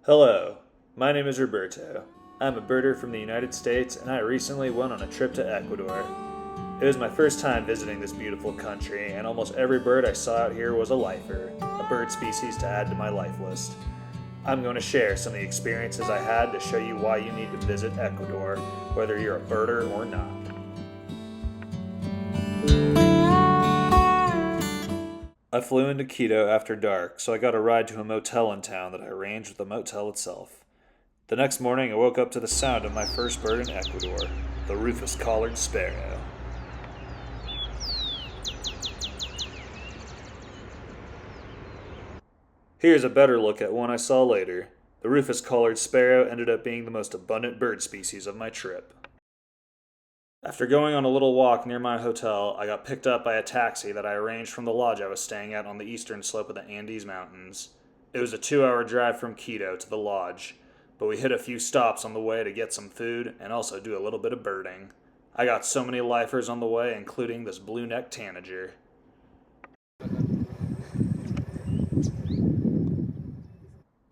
Hello, my name is Roberto. I'm a birder from the United States and I recently went on a trip to Ecuador. It was my first time visiting this beautiful country and almost every bird I saw out here was a lifer, a bird species to add to my life list. I'm going to share some of the experiences I had to show you why you need to visit Ecuador, whether you're a birder or not. I flew into Quito after dark, so I got a ride to a motel in town that I arranged with the motel itself. The next morning, I woke up to the sound of my first bird in Ecuador, the rufous-collared sparrow. Here's a better look at one I saw later. The rufous-collared sparrow ended up being the most abundant bird species of my trip. After going on a little walk near my hotel, I got picked up by a taxi that I arranged from the lodge I was staying at on the eastern slope of the Andes Mountains. It was a 2-hour drive from Quito to the lodge, but we hit a few stops on the way to get some food and also do a little bit of birding. I got so many lifers on the way, including this blue-necked tanager.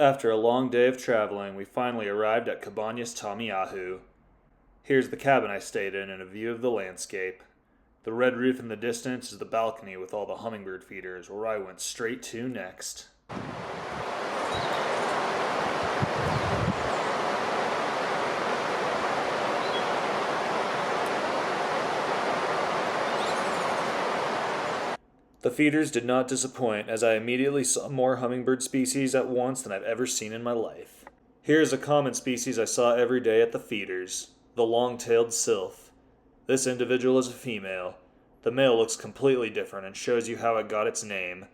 After a long day of traveling, we finally arrived at Cabanas Tamiaju. Here's the cabin I stayed in and a view of the landscape. The red roof in the distance is the balcony with all the hummingbird feeders, where I went straight to next. The feeders did not disappoint, as I immediately saw more hummingbird species at once than I've ever seen in my life. Here is a common species I saw every day at the feeders. The long-tailed sylph. This individual is a female. The male looks completely different and shows you how it got its name.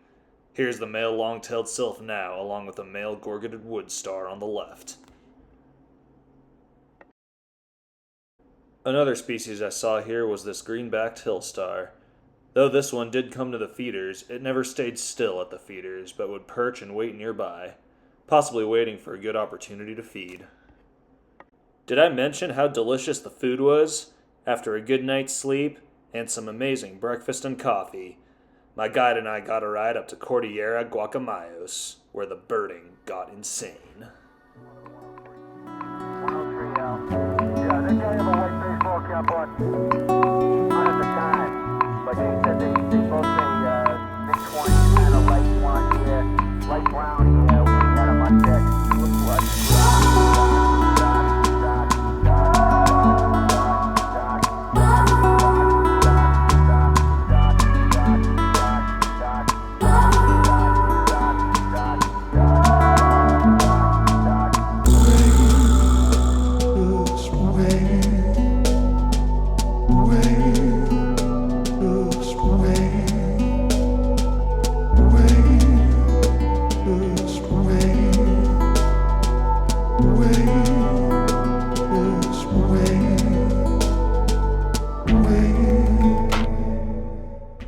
Here's the male long-tailed sylph now, along with the male gorgeted wood star on the left. Another species I saw here was this green-backed hill star. Though this one did come to the feeders, it never stayed still at the feeders, but would perch and wait nearby, possibly waiting for a good opportunity to feed. Did I mention how delicious the food was? After a good night's sleep and some amazing breakfast and coffee, my guide and I got a ride up to Cordillera Guacamayos, where the birding got insane. 103 Yeah, they have a white baseball cap on at the time, but they said they both say mid-20s, kind of light blonde hair, light brown hair. We had them on deck. Looked like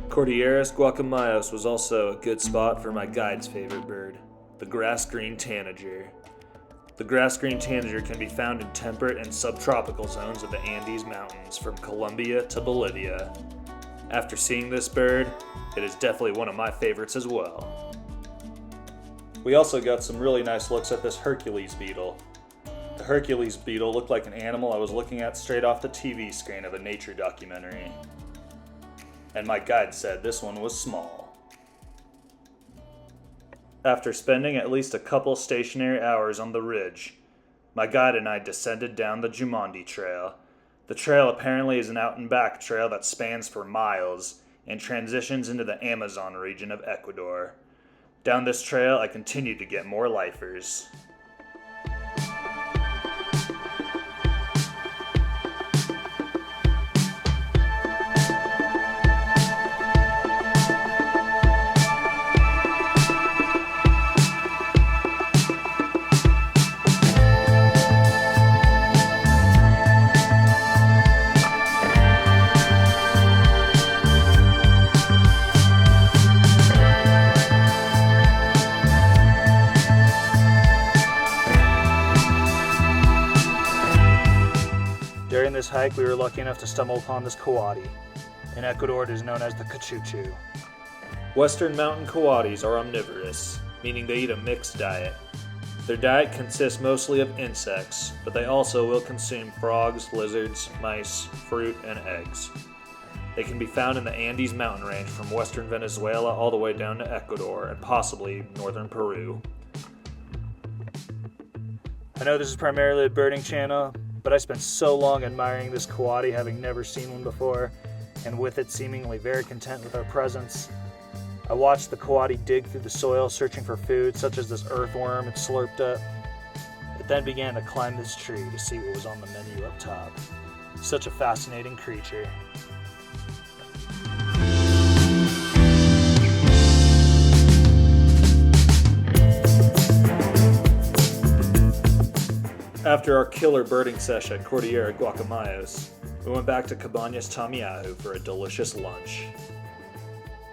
Cordilleras Guacamayos was also a good spot for my guide's favorite bird, the grass-green tanager. The grass-green tanager can be found in temperate and subtropical zones of the Andes Mountains from Colombia to Bolivia. After seeing this bird, it is definitely one of my favorites as well. We also got some really nice looks at this Hercules beetle. The Hercules beetle looked like an animal I was looking at straight off the TV screen of a nature documentary. And my guide said this one was small. After spending at least a couple stationary hours on the ridge, my guide and I descended down the Jumandi Trail. The trail apparently is an out-and-back trail that spans for miles and transitions into the Amazon region of Ecuador. Down this trail, I continued to get more lifers. During this hike, we were lucky enough to stumble upon this coati. In Ecuador, it is known as the cachuchu. Western mountain coatis are omnivorous, meaning they eat a mixed diet. Their diet consists mostly of insects, but they also will consume frogs, lizards, mice, fruit, and eggs. They can be found in the Andes mountain range from western Venezuela all the way down to Ecuador and possibly northern Peru. I know this is primarily a birding channel, but I spent so long admiring this coati, having never seen one before, and with it seemingly very content with our presence. I watched the coati dig through the soil searching for food such as this earthworm it slurped up. It then began to climb this tree to see what was on the menu up top. Such a fascinating creature. After our killer birding session at Cordillera Guacamayos, we went back to Cabanas Tamiaju for a delicious lunch.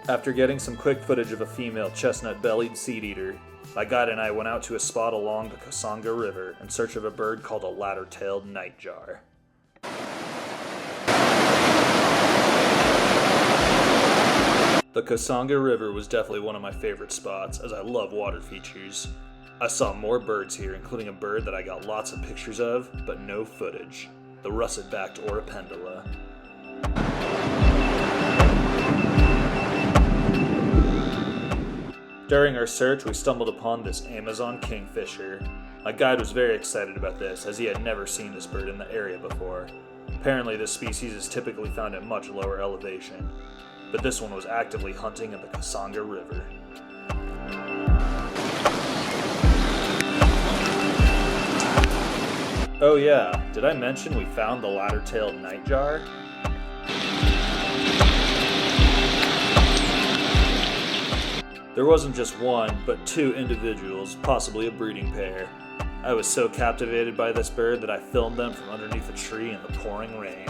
After getting some quick footage of a female chestnut-bellied seed-eater, my guide and I went out to a spot along the Kasanga River in search of a bird called a ladder-tailed nightjar. The Kasanga River was definitely one of my favorite spots, as I love water features. I saw more birds here, including a bird that I got lots of pictures of, but no footage. The russet-backed oripendula. During our search, we stumbled upon this Amazon kingfisher. My guide was very excited about this, as he had never seen this bird in the area before. Apparently, this species is typically found at much lower elevation, but this one was actively hunting in the Kasanga River. Oh yeah, did I mention we found the ladder-tailed nightjar? There wasn't just one, but two individuals, possibly a breeding pair. I was so captivated by this bird that I filmed them from underneath a tree in the pouring rain.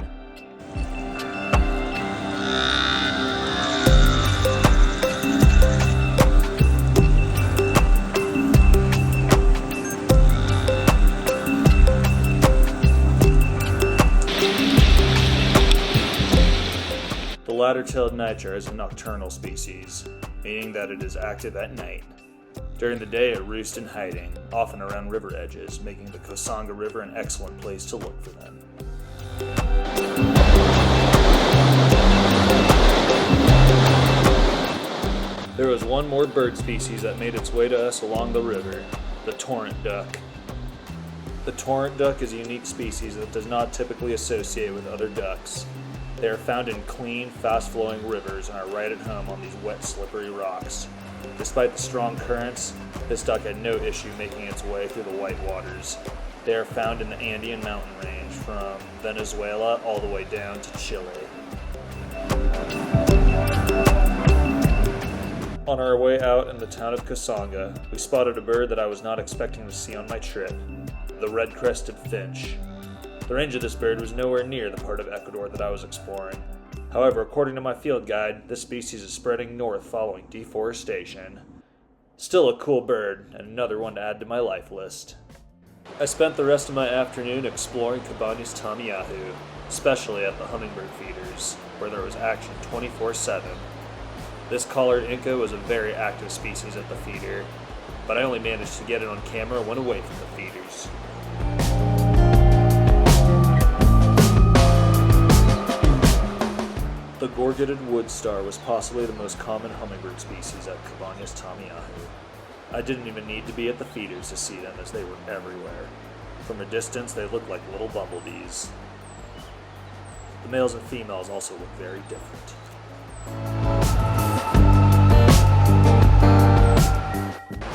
The ladder-tailed nightjar is a nocturnal species, meaning that it is active at night. During the day, it roosts in hiding, often around river edges, making the Kasanga River an excellent place to look for them. There was one more bird species that made its way to us along the river, the torrent duck. The torrent duck is a unique species that does not typically associate with other ducks. They are found in clean, fast-flowing rivers and are right at home on these wet, slippery rocks. Despite the strong currents, this duck had no issue making its way through the white waters. They are found in the Andean mountain range from Venezuela all the way down to Chile. On our way out in the town of Kasanga, we spotted a bird that I was not expecting to see on my trip, the red-crested finch. The range of this bird was nowhere near the part of Ecuador that I was exploring. However, according to my field guide, this species is spreading north following deforestation. Still a cool bird, and another one to add to my life list. I spent the rest of my afternoon exploring Cabanas Tamiaju, especially at the hummingbird feeders, where there was action 24/7. This collared Inca was a very active species at the feeder, but I only managed to get it on camera when away from the feeders. The gorgeted woodstar was possibly the most common hummingbird species at Cabanas Tamiaju. I didn't even need to be at the feeders to see them, as they were everywhere. From a distance, they looked like little bumblebees. The males and females also look very different.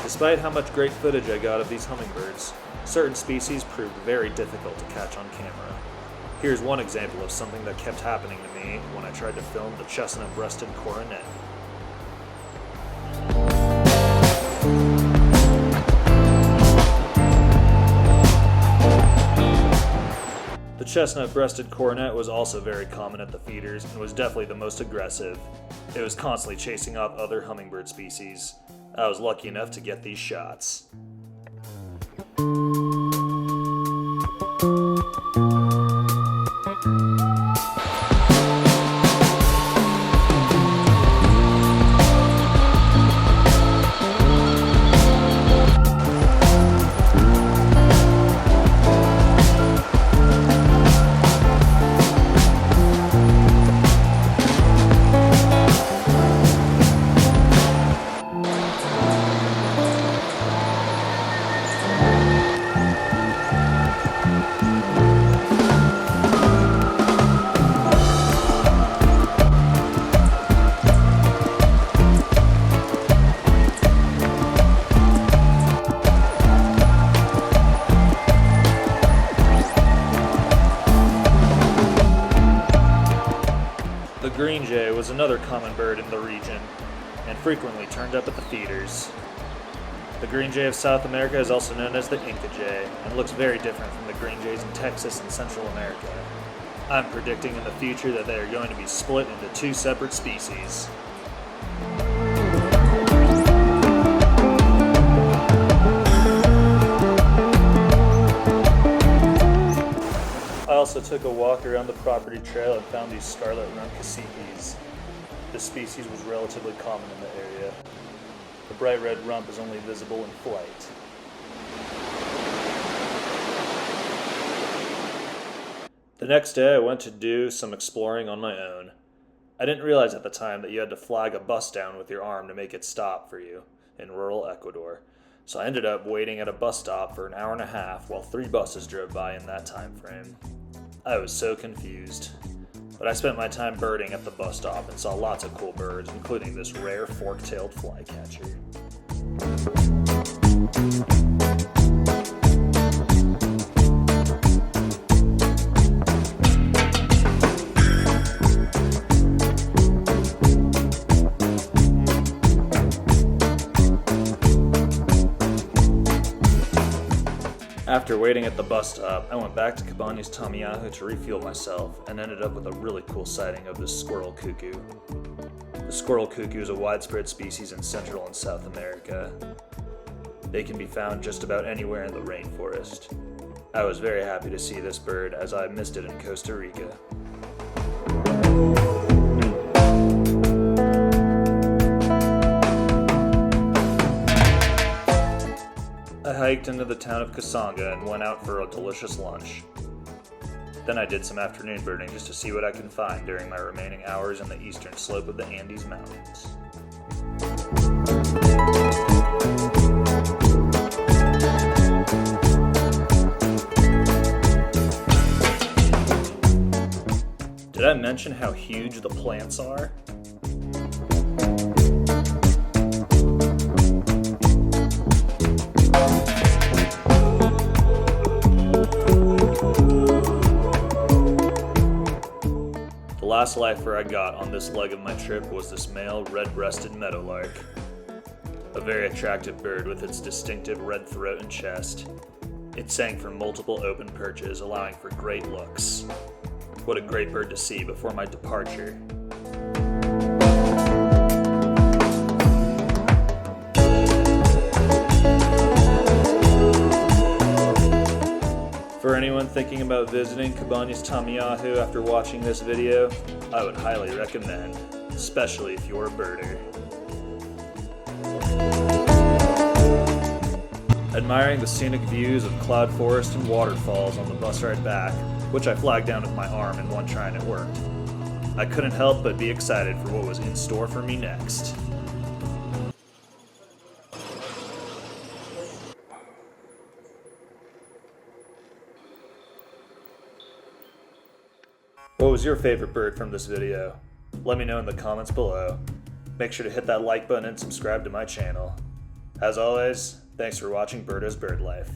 Despite how much great footage I got of these hummingbirds, certain species proved very difficult to catch on camera. Here's one example of something that kept happening to me when I tried to film the chestnut-breasted coronet. The chestnut-breasted coronet was also very common at the feeders and was definitely the most aggressive. It was constantly chasing off other hummingbird species. I was lucky enough to get these shots. jay was another common bird in the region, and frequently turned up at the feeders. The green jay of South America is also known as the Inca jay, and looks very different from the green jays in Texas and Central America. I'm predicting in the future that they are going to be split into two separate species. I also took a walk around the property trail and found these scarlet rump cassipes. This species was relatively common in the area. The bright red rump is only visible in flight. The next day I went to do some exploring on my own. I didn't realize at the time that you had to flag a bus down with your arm to make it stop for you in rural Ecuador. So I ended up waiting at a bus stop for an hour and a half while 3 buses drove by in that time frame. I was so confused. But I spent my time birding at the bus stop and saw lots of cool birds, including this rare fork-tailed flycatcher. After waiting at the bus stop, I went back to Cabanas Tamiaju to refuel myself and ended up with a really cool sighting of this squirrel cuckoo. The squirrel cuckoo is a widespread species in Central and South America. They can be found just about anywhere in the rainforest. I was very happy to see this bird as I missed it in Costa Rica. I hiked into the town of Kasanga and went out for a delicious lunch. Then I did some afternoon birding just to see what I can find during my remaining hours on the eastern slope of the Andes Mountains. Did I mention how huge the plants are? The last lifer I got on this leg of my trip was this male red-breasted meadowlark. A very attractive bird with its distinctive red throat and chest. It sang from multiple open perches, allowing for great looks. What a great bird to see before my departure. For anyone thinking about visiting Cabanas Tamiaju after watching this video, I would highly recommend, especially if you're a birder. Admiring the scenic views of cloud forest and waterfalls on the bus ride back, which I flagged down with my arm in one try and it worked, I couldn't help but be excited for what was in store for me next. What was your favorite bird from this video? Let me know in the comments below. Make sure to hit that like button and subscribe to my channel. As always, thanks for watching Birdo's Bird Life.